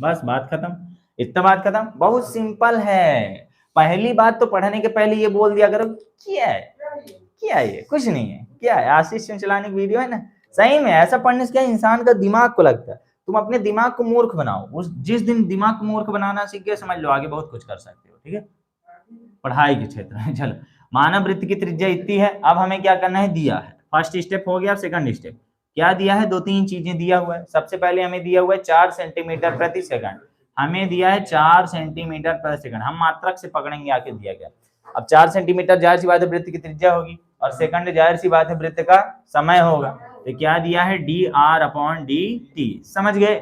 बस बात खत्म, इतना बात खत्म। बहुत सिंपल है। पहली बात तो पढ़ने के पहले ये बोल दिया करो क्या है, क्या है ये, कुछ नहीं है, क्या है, आशीष चलाने की वीडियो है ना। सही में ऐसा पढ़ने से क्या इंसान का दिमाग को लगता है। तुम अपने दिमाग को मूर्ख बनाओ, उस जिस दिन दिमाग को मूर्ख बनाना सीख गए, समझ लो आगे बहुत कुछ कर सकते हो। ठीक है, पढ़ाई के क्षेत्र में। चलो, मानव वृत्त की त्रिज्या इतनी है, अब हमें क्या करना है, दिया है। फर्स्ट स्टेप हो गया, सेकंड स्टेप क्या दिया है, 2-3 चीजें दिया हुआ है। सबसे पहले हमें दिया हुआ है 4 सेंटीमीटर प्रति सेकंड, हमें दिया है 4 सेंटीमीटर प्रति सेकंड। हम मात्रक से पकड़ेंगे आके दिया गया। अब 4 सेंटीमीटर जाहिर सी बात है वृत्त की त्रिज्या होगी, और सेकंड जाहिर सी बात है वृत्त का समय होगा। तो क्या दिया है, dr/dt। समझ गए?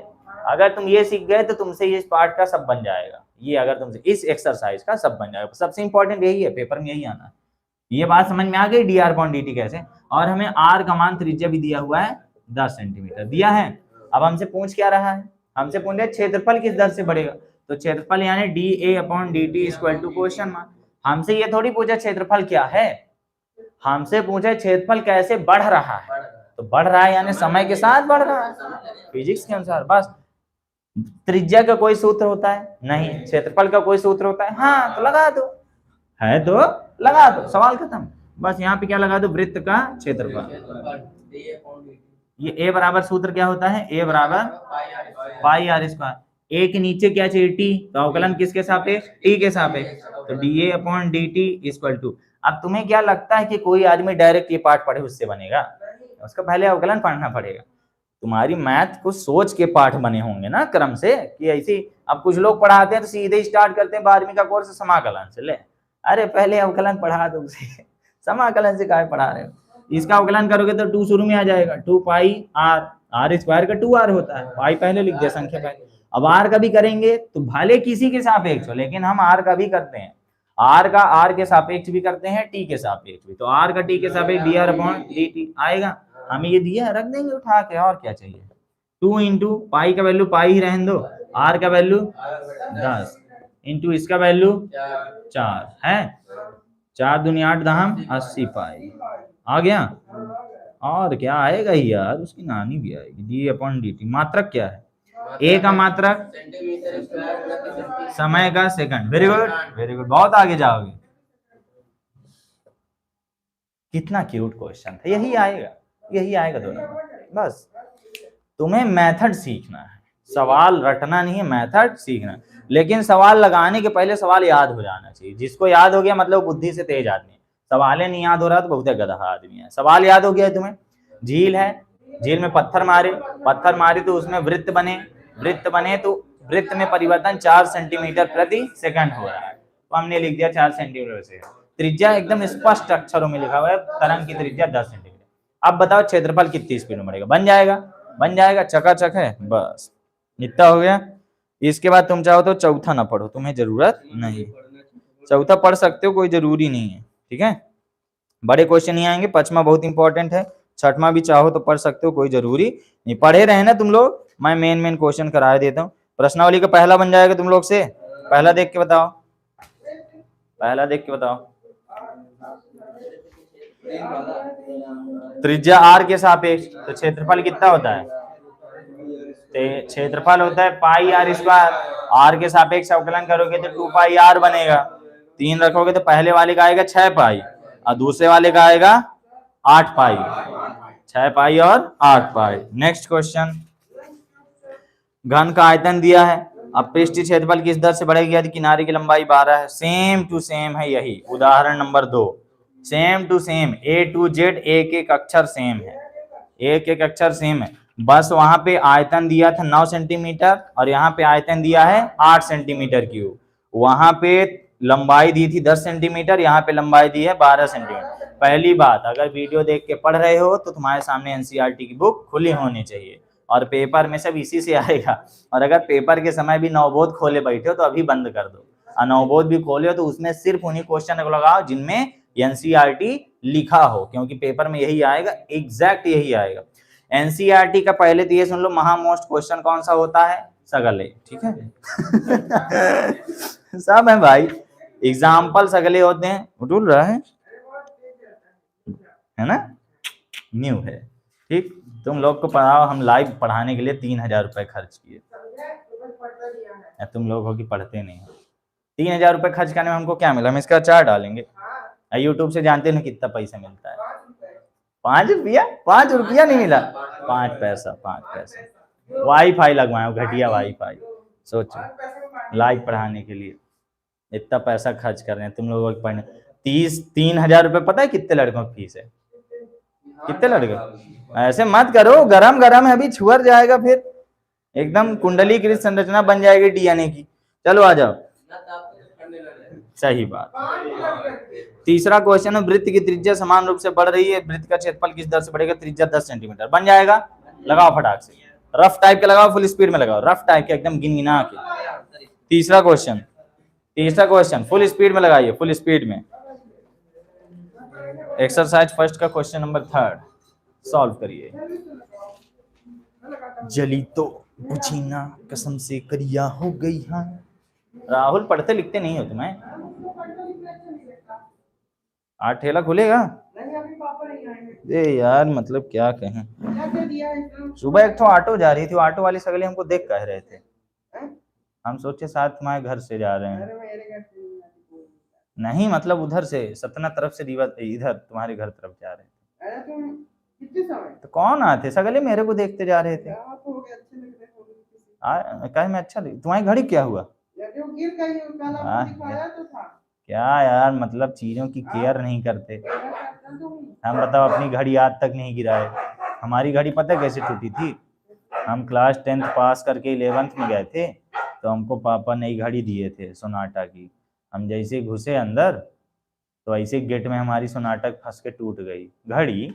अगर तुम ये सीख गए तो तुमसे इस पार्ट का सब बन जाएगा। ये अगर तुमसे इस एक्सरसाइज का सब बन जाएगा। सबसे इंपॉर्टेंट यही है, पेपर में यही आना है। ये बात समझ में आ गई, dr/dt कैसे। और हमें r का मान त्रिज्या भी दिया हुआ है 10 सेंटीमीटर दिया है। अब हमसे पूछ क्या रहा है, हमसे पूछ रहा है क्षेत्रफल किस दर से बढ़ेगा। तो क्षेत्रफल यानी dA/dt equal to question mark. हमसे ये थोड़ी पूछा क्षेत्रफल क्या है, हमसे पूछा क्षेत्रफल कैसे बढ़ रहा है। तो बढ़ रहा है यानी समय के साथ बढ़ रहा है, फिजिक्स के अनुसार। बस, त्रिज्या का कोई सूत्र होता है नहीं, क्षेत्रफल का कोई सूत्र होता है, हाँ तो लगा दो, है तो लगा दो, सवाल खत्म। बस यहाँ पे क्या लगा दो, वृत्त का क्षेत्रफल। ये a बराबर सूत्र क्या होता है, a बराबर पाई आर स्क्वायर। a के नीचे क्या चाहिए, t, तो अवकलन किसके सापेक्ष, t के सापेक्ष। तो dA/dt इक्वल टू, अब तुम्हें क्या लगता है कि कोई आदमी डायरेक्ट ये पाठ पढ़े उससे बनेगा, उसका पहले अवकलन पढ़ना पड़ेगा। तुम्हारी मैथ को सोच के पाठ बने होंगे ना क्रम से, कि ऐसी। अब कुछ लोग पढ़ाते हैं तो सीधे स्टार्ट करते हैं 12वीं का कोर्स समाकलन से। ले, अरे पहले अवकलन पढ़ा दो उसे, समाकलन से काहे पढ़ा रहे हो। इसका अवकलन करोगे तो 2 शुरू में आ जाएगा, 2 पाई r, r स्क्वायर का 2r होता है, पाई पहले लिख दिया, संख्या पहले। अब r का भी करेंगे तो भले किसी के सापेक्ष हो, लेकिन हम r का भी करते हैं, r का r के सापेक्ष भी करते हैं, t के सापेक्ष भी। तो r का t के सापेक्ष dr/dt आएगा। हमें ये दिया है, रख देंगे उठा के, और क्या चाहिए। 2 इंटू पाई का वैल्यू पाई ही रहने दो, r का वैल्यू 10 इंटू इसका वैल्यू 4 है, 4 दूनी 8 दहम 80 पाई आ गया। और क्या आएगा ही यार, उसकी नानी भी आएगी। dA/dt मात्रक क्या है, a का मात्रक समय का second. Very good, very good, बहुत आगे जाओगे। कितना क्यूट क्वेश्चन था, यही आएगा, यही आएगा दोनों में। बस तुम्हें मेथड सीखना है, सवाल रटना नहीं है, मेथड सीखना है। लेकिन सवाल लगाने के पहले सवाल याद हो जाना चाहिए। जिसको याद हो गया मतलब बुद्धि से तेज आदमी है। सवाल नहीं याद हो रहा तो बहुत गधा आदमी है। सवाल याद हो गया है तुम्हें, झील है, झील में पत्थर मारे तो उसमें वृत्त बने तो वृत्त में परिवर्तन 4 सेंटीमीटर प्रति सेकंड हो रहा है। तो हमने लिख दिया 4 सेंटीमीटर से। त्रिज्या एकदम स्पष्ट अक्षरों में लिखा हुआ है, तरंग की त्रिज्या 10 सेंटीमीटर। अब बताओ क्षेत्रफल कितनी स्पीड में बढ़ेगा, बन जाएगा, चकाचक है। बस इतना हो गया। इसके बाद तुम चाहो तो चौथा ना पढ़ो, तुम्हें जरूरत नहीं, चौथा पढ़ सकते हो, कोई जरूरी नहीं है। ठीक है, बड़े क्वेश्चन नहीं आएंगे, 5वां बहुत इंपॉर्टेंट है, 6वां भी चाहो तो पढ़ सकते हो, कोई जरूरी नहीं। पढ़े रहे ना तुम लोग, मैं मेन क्वेश्चन करा देता हूँ। प्रश्नावली का पहला बन जाएगा तुम लोग से, पहला देख के बताओ, त्रिज्या r के सापेक्ष तो क्षेत्रफल कितना होता है, क्षेत्रफल होता है पाई आर स्क्वायर, आर के सापेक्ष अवकलन करोगे तो 2 पाई आर बनेगा, 3 रखोगे तो पहले वाले का आएगा 6 पाई और दूसरे वाले का आएगा 8 पाई, 6 पाई और 8 पाई। नेक्स्ट क्वेश्चन, घन का आयतन दिया है, अब पृष्ठीय क्षेत्रफल किस दर से बढ़ेगी यदि किनारे की लंबाई 12 है। सेम टू सेम है यही, उदाहरण नंबर 2, same to same, A to Z एक एक अक्षर सेम है, एक एक अक्षर सेम है, बस वहां पे आयतन दिया था 9 सेंटीमीटर और यहाँ पे आयतन दिया है 8 सेंटीमीटर क्यूब, वहां पे लंबाई दी थी 10 सेंटीमीटर, यहाँ पे लंबाई दी है 12 सेंटीमीटर। पहली बात, अगर वीडियो देख के पढ़ रहे हो तो तुम्हारे सामने एनसीईआरटी की बुक खुली होनी चाहिए और पेपर में सब इसी से आएगा, और अगर पेपर के समय भी नवबोध खोले बैठे हो तो अभी बंद कर दो, और नवबोध भी खोले हो तो उसमें सिर्फ उन्हीं क्वेश्चन को लगाओ जिनमें एनसीईआरटी लिखा हो, क्योंकि पेपर में यही आएगा, एग्जैक्ट यही आएगा। एनसीईआरटी का पहले तो ये सुन लो, महामोस्ट क्वेश्चन कौन सा होता है, सगले, ठीक है सब है भाई, एग्जाम्पल सगले होते हैं, उठूल रहा है ना, न्यू है, ठीक। तुम लोग को पढ़ाओ, हम लाइव पढ़ाने के लिए 3000 रुपए खर्च किए, तुम लोग हो कि पढ़ते नहीं हो। 3000 रुपए खर्च करने में हमको क्या मिला, हम इसका अचार डालेंगे, यूट्यूब से जानते हैं कितना पैसा मिलता है, 5 रुपया, 5 रुपया नहीं मिला, 5 पैसा, 5 पैसा। वाईफाई लगवाए, घटिया वाईफाई, सोचो लाइव पढ़ाने के लिए इतना पैसा खर्च कर रहे हैं तुम लोगों को पढ़ने। 3000 रुपए पता है कितने लड़कों की फीस है, कितने लड़के, ऐसे मत करो, गरम गरम है, अभी छुअर जाएगा, फिर एकदम कुंडलीकृत संरचना बन जाएगी डीएनए की। चलो आ जाओ, सही बात। तीसरा क्वेश्चन है, वृत्त की त्रिज्या समान रूप से बढ़ रही है, वृत्त का क्षेत्रफल किस दर से बढ़ेगा, त्रिज्या 10 सेंटीमीटर, बन जाएगा, लगाओ फटाक से, रफ टाइप का लगाओ, फुल स्पीड में लगाओ, रफ टाइप के एकदम गिनगिना के। तीसरा क्वेश्चन फुल स्पीड में लगाइए, फुल स्पीड में। एक्सरसाइज फर्स्ट का क्वेश्चन नंबर 3 सॉल्व करिए। जली तो बुझी ना, कसम से करिया हो गई। हाँ राहुल, पढ़ते लिखते नहीं हो तुम्हें, आज ठेला खुलेगा ए यार, मतलब क्या कहें। सुबह एक तो ऑटो जा रही थी, ऑटो वाली सगले हमको देख कह रहे थे, हम सोचे शायद तुम्हारे घर से जा रहे हैं, नहीं मतलब उधर से सतना तरफ से इधर तुम्हारे घर तरफ जा रहे थे। तो कौन आते सगले, मेरे को देखते जा रहे थे, कहे मैं अच्छा, तुम्हारी घड़ी क्या हुआ, क्या यार, मतलब चीजों की केयर नहीं करते हम, बताओ अपनी घड़ी आज तक नहीं गिराए। हमारी घड़ी पता है कैसे टूटी थी, हम क्लास 10th पास करके 11th में गए थे, तो हमको पापा नई घड़ी दिए थे सोनाटा की, हम जैसे घुसे अंदर तो ऐसे गेट में हमारी सोनाटा फंस के टूट गई घड़ी।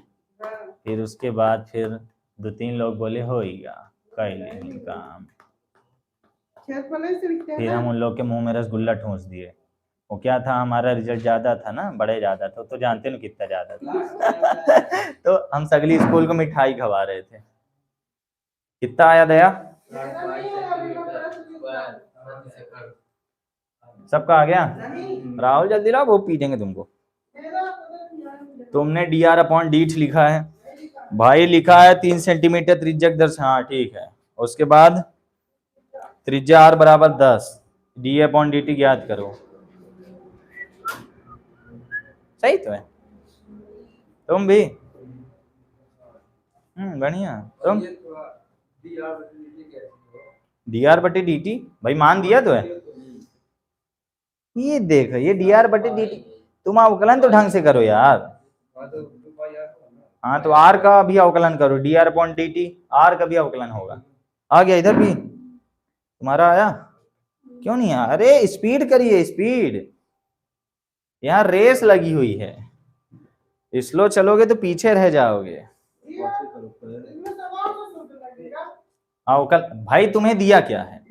फिर उसके बाद फिर 2-3 लोग बोले होइगा कैले काम, फिर हम उन लोग के मुंह में रसगुल्ला ठूंस दिए। वो क्या था, हमारा रिजल्ट ज्यादा था ना, बड़े ज्यादा था, तो जानते ना कितना ज्यादा था तो हम सगली स्कूल को मिठाई खवा रहे थे। कितना आया दया, सबका आ गया। राहुल जल्दी लाओ, वो पीटेंगे तुमको। तुमने dr/dt लिखा है भाई, लिखा है 3 सेंटीमीटर त्रिज्यक दर से, हाँ ठीक है। उसके बाद त्रिज्या r बराबर 10, d/dt ज्ञात करो, सही तो है। तुम भी बढ़िया, तुम dr/dt भाई मान दिया तो है, ये देख, ये dr/dt, तुम अवकलन तो ढंग से करो यार। हाँ तो r का भी अवकलन करो, dr/dt, r का भी अवकलन होगा। आ गया, इधर भी तुम्हारा आया, क्यों नहीं आया, अरे स्पीड करिए, स्पीड, यहाँ रेस लगी हुई है, स्लो चलोगे तो पीछे रह जाओगे। अवकल भाई तुम्हें दिया क्या है,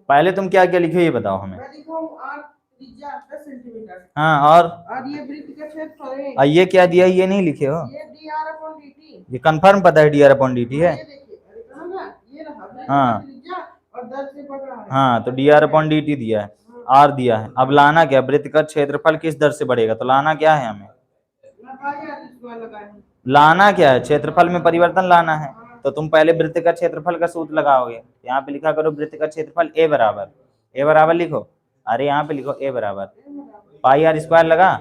पहले तुम क्या क्या लिखे ये बताओ हमें। हाँ और ये वृत्त का क्षेत्रफल है, ये क्या दिया, ये नहीं लिखे हो, ये कंफर्म पता है dr/dt है। हाँ हाँ, तो dr/dt दिया है, r दिया है। अब लाना क्या, वृत्त का क्षेत्रफल किस दर से बढ़ेगा, तो लाना क्या है हमें, लाना क्या है, क्षेत्रफल में परिवर्तन लाना है। तो तुम पहले वृत्त का क्षेत्रफल का सूत्र लगाओगे। यहाँ पे लिखा करो वृत्त का क्षेत्रफल ए बराबर लिखो, अरे यहाँ पे लिखो ए बराबर पाई आर स्क्वायर लगा।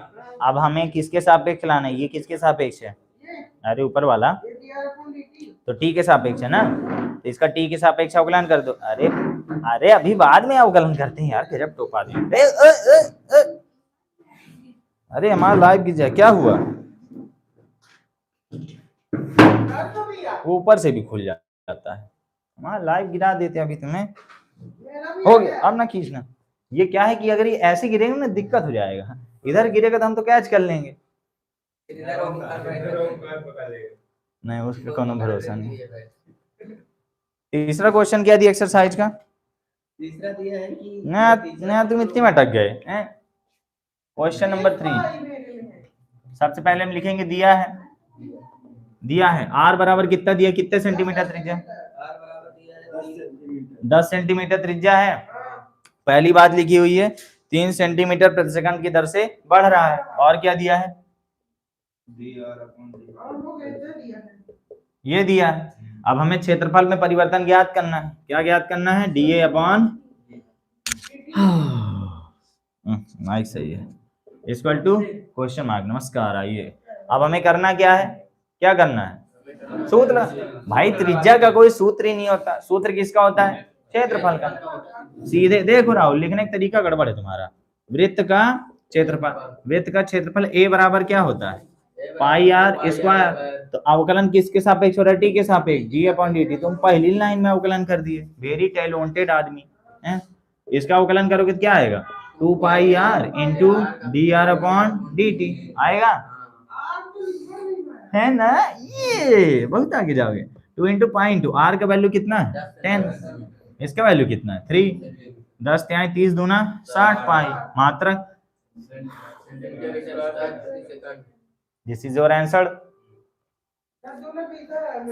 अब हमें किसके सापेक्ष लाना है, ये किसके सापेक्ष है, अरे ऊपर वाला तो टी के सापेक्ष है ना, तो इसका टी के सापेक्ष अवकलन कर दो। अरे अरे अभी बाद में अवकलन करते हैं यार, गजब टोपा दे। अरे हमारा लाइव गिर जाए, क्या हुआ, ऊपर से भी खुल जाता है, हमारा लाइव गिरा देते हैं अभी तुम्हें। हो गया, अब ना खींचना। ये क्या है कि अगर ये ऐसे गिरेगा ना दिक्कत हो जाएगा, इधर गिरेगा तो हम तो कैच कर लेंगे, नहीं उसका कोनो भरोसा नहीं। तीसरा क्वेश्चन क्या दिया एक्सरसाइज का, तीसरा दिया है कि नया तुम इतने में अटक गए हैं। क्वेश्चन नंबर 3 सबसे पहले हम लिखेंगे दिया है आर बराबर कितना दिया, कितने सेंटीमीटर त्रिज्या, 10 सेंटीमीटर त्रिज्या है। पहली बात लिखी हुई है 3 सेंटीमीटर प्रति सेकंड की दर से बढ़ रहा है, और क्या दिया है, ये दिया है। अब हमें क्षेत्रफल में परिवर्तन ज्ञात करना है, क्या ज्ञात करना है, डी ए अपॉन माइक सही है इक्वल टू क्वेश्चन मार्क। नमस्कार, आइए अब हमें करना क्या है, क्या करना है, सूत्र। भाई त्रिज्या का कोई सूत्र ही नहीं होता, सूत्र किसका होता है, क्षेत्रफल का। सीधे देखो राहुल, लिखने का तरीका गड़बड़ है तुम्हारा। वृत्त का क्षेत्रफल ए बराबर क्या होता है, पाई आर स्क्वायर। तो अवकलन किसके सापेक्ष हो रहा है, टी के सापेक्ष, जी अपॉन डी टी। तुम पहली लाइन में अवकलन कर दिए, वेरी टैलेंटेड आदमी है। इसका अवकलन करोगे तो क्या आएगा, 2 pi r into d r upon d t आएगा, है ना, ये बहुत आगे जाओगे। 2 इंटू पाई इंटू आर का वैल्यू कितना है 10, इसका वैल्यू कितना है 3, 10 त्याई 30 दूना 60 पाई मात्रक। This is your answer.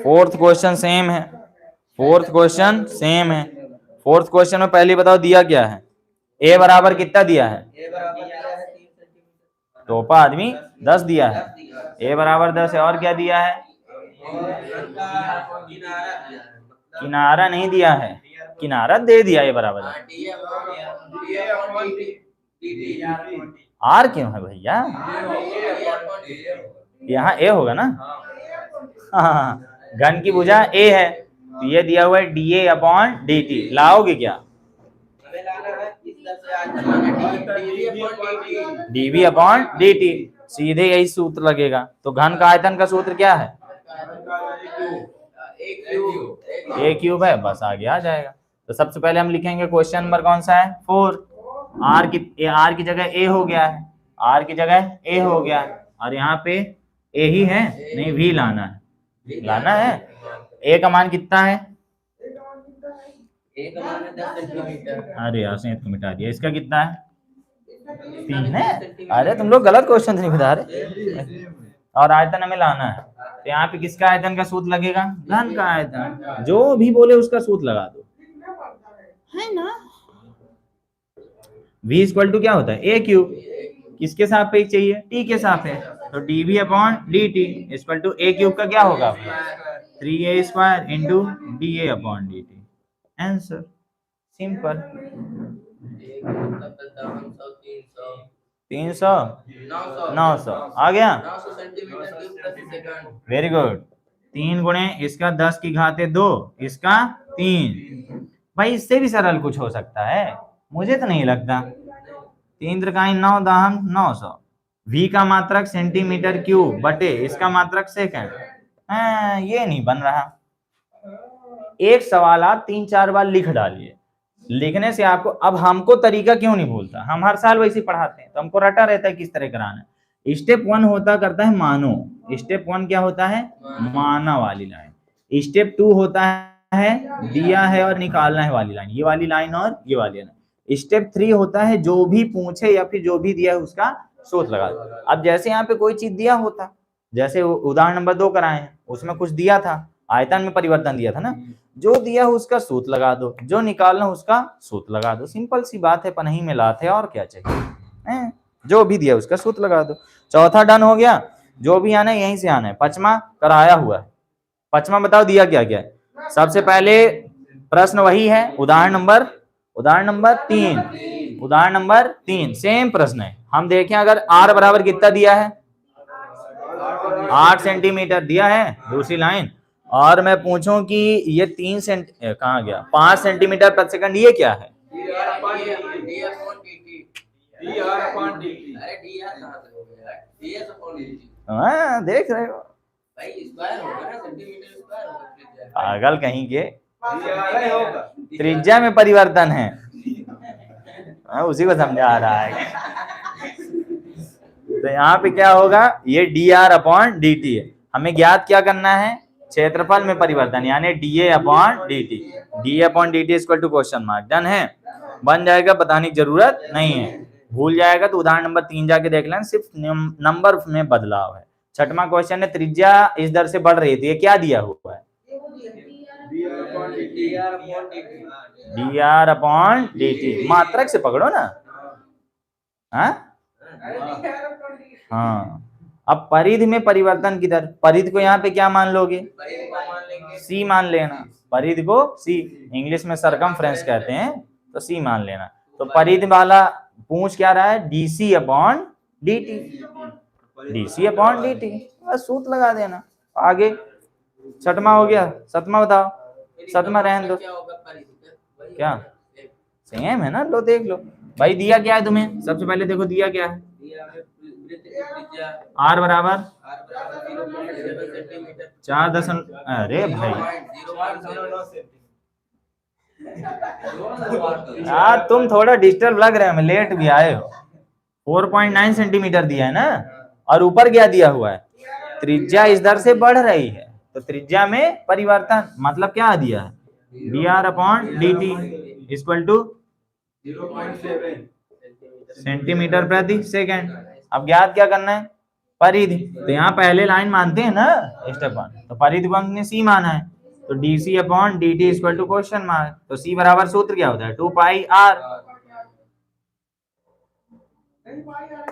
Fourth question same है, फोर्थ क्वेश्चन में पहले बताओ दिया क्या है, ए बराबर कितना दिया है, टोपा आदमी 10 दिया है, ए बराबर 10 है, और क्या दिया है, किनारा नहीं दिया है, किनारा दे दिया ए बराबर। आर क्यों है भैया, यहाँ ए होगा ना, हाँ, घन की भुजा ए है, तो ये दिया हुआ है D A upon d T. लाओगे क्या, डीवी अपॉन डी टी, सीधे यही सूत्र लगेगा। तो घन का आयतन का सूत्र क्या है, ए क्यूब है, बस आगे आ जाएगा। तो सबसे पहले हम लिखेंगे क्वेश्चन नंबर कौन सा है 4, आर की जगह ए हो गया है, आर की जगह ए हो गया है, और यहाँ पे ए ही है, नहीं वी लाना है। ए का मान कितना है, अरे यार से मिटा दिया, इसका कितना है 3 है। अरे तुम लोग गलत क्वेश्चन नहीं बता रहे, और आयतन हमें लाना है, तो यहाँ पे किसका आयतन का सूत्र लगेगा, घन का आयतन, जो भी बोले उसका सूत्र लगा दो, है ना। v इक्वल टू क्या होता है, ए क्यूब, किसके सापेक्ष चाहिए, टी के सापेक्ष, तो dv upon dt equal to a cube का क्या होगा 3a square into da upon dt। Answer simple, 300 900 आ गया, वेरी गुड। 3 गुणे इसका 10 की घाते 2, इसका 3। भाई इससे भी सरल कुछ हो सकता है, मुझे तो नहीं लगता। 3 त्रिकाई 9 दाहम 900, v का मात्रक सेंटीमीटर क्यूब बटे इसका मात्रक सेकंड, ये नहीं बन रहा। एक सवाल आप 3-4 बार लिख डालिए, लिखने से आपको, अब हमको तरीका क्यों नहीं भूलता, हम हर साल वैसे पढ़ाते हैं तो हमको रटा रहता है किस तरह कराना है। स्टेप 1 होता करता है मानो, स्टेप 1 क्या होता है, माना वाली लाइन। स्टेप 2 होता है दिया है और निकालना है वाली लाइन, ये वाली लाइन और ये वाली लाइन। स्टेप 3 होता है जो भी पूछे या फिर जो भी दिया है उसका सूत्र लगा दो। अब जैसे यहाँ पे कोई चीज दिया होता, जैसे उदाहरण नंबर 2 कराए हैं, उसमें कुछ दिया था, आयतन में परिवर्तन दिया था ना, जो दिया हो उसका सूत्र लगा दो, जो निकालना उसका सूत्र लगा दो, सिंपल सी बात है, पनही में लात है, और क्या चाहिए, जो भी दिया उसका सूत्र लगा दो। चौथा डन हो गया, जो भी आना है यहीं से आना है, 5वां कराया हुआ है, पांचवा बताओ दिया क्या क्या है। सबसे पहले प्रश्न वही है, उदाहरण नंबर 3, उदाहरण नंबर 3 सेम प्रश्न है। हम देखें अगर r बराबर कितना दिया है, 8 सेंटीमीटर दिया है दूसरी लाइन, और मैं पूछूं कि ये 3 कहाँ गया 5 सेंटीमीटर प्रति सेकंड, ये क्या है? हाँ देख रहे हो पागल कहीं के, त्रिज्या में परिवर्तन है। उसी को समझा रहा है। तो यहाँ पे क्या होगा, ये dr अपॉन dt है। हमें ज्ञात क्या करना है, क्षेत्रफल में परिवर्तन, यानी dA upon dt। d upon dt equal to question mark. Done है, बन जाएगा, बताने की जरूरत नहीं है। भूल जाएगा तो उदाहरण नंबर 3 जाके देख लेना, सिर्फ नंबर में बदलाव है। छठवां क्वेश्चन है, त्रिज्या इस दर से बढ़ रही थी, ये क्या दिया हुआ है? dr upon dt। मात्रक से पकड़ो ना। हाँ, अब परिधि में परिवर्तन की दर, परिधि को यहाँ पे क्या मान लोगे, c मान लेना। परिधि को c, इंग्लिश में सरकमफ्रेंस कहते हैं, तो c मान लेना। तो परिधि वाला पूछ क्या रहा है, dc upon dt, dc upon dt, बस सूत्र लगा देना। आगे छठवां हो गया, सातवां बताओ। सातवां रहने दो, क्या सेम है ना, लो देख लो भाई। दिया क्या है तुम्हें, सबसे पहले देखो दिया क्या है, r बराबर 4 अरे भाई यार तुम थोड़ा डिस्टर्ब लग रहे हो, लेट भी आए हो। 4.9 सेंटीमीटर दिया है ना, और ऊपर क्या दिया हुआ है, त्रिज्या इस दर से बढ़ रही है, तो त्रिज्या में परिवर्तन मतलब क्या दिया है, dr upon dt equal to 0.7 centimetre प्रति सेकंड। अब ज्ञात क्या करना है, परिधि। तो यहाँ पहले लाइन मानते हैं ना स्टेप 1, तो परिधि को हमने c माना है, तो dc upon dt equal to question mark. तो c बराबर सूत्र क्या होता है, 2 पाई r,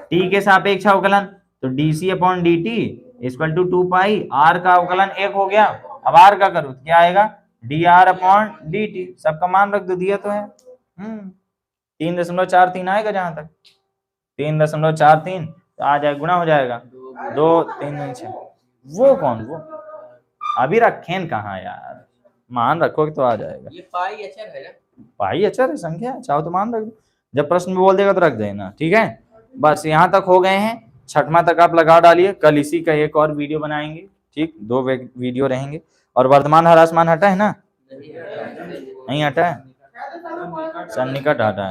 t के सापेक्ष अवकलन, तो dc upon dt equal to 2 pi r का अवकलन 1 हो गया। अब r का करो तो क्या आएगा, dr अपॉन dt, सबका मान रख दो, दिया तो है 3.43 आएगा, जहां तक 3.43 तो आ जाएगा, गुणा हो जाएगा 2 3 6। वो कौन, वो अभी रखें कहाँ यार, मान रखोगे तो आ जाएगा। ये पाई अचर है ना, पाई अचर है, संख्या है, चाहो तो मान रख दो, जब प्रश्न में बोल देगा तो रख देना। ठीक है, बस यहाँ तक हो गए हैं, छठवां तक आप लगा डालिए। कल इसी का एक और वीडियो बनाएंगे, ठीक, 2 वीडियो रहेंगे। और वर्तमान ह्रासमान हटा है ना, नहीं हटा है, सन्निकट हटा है।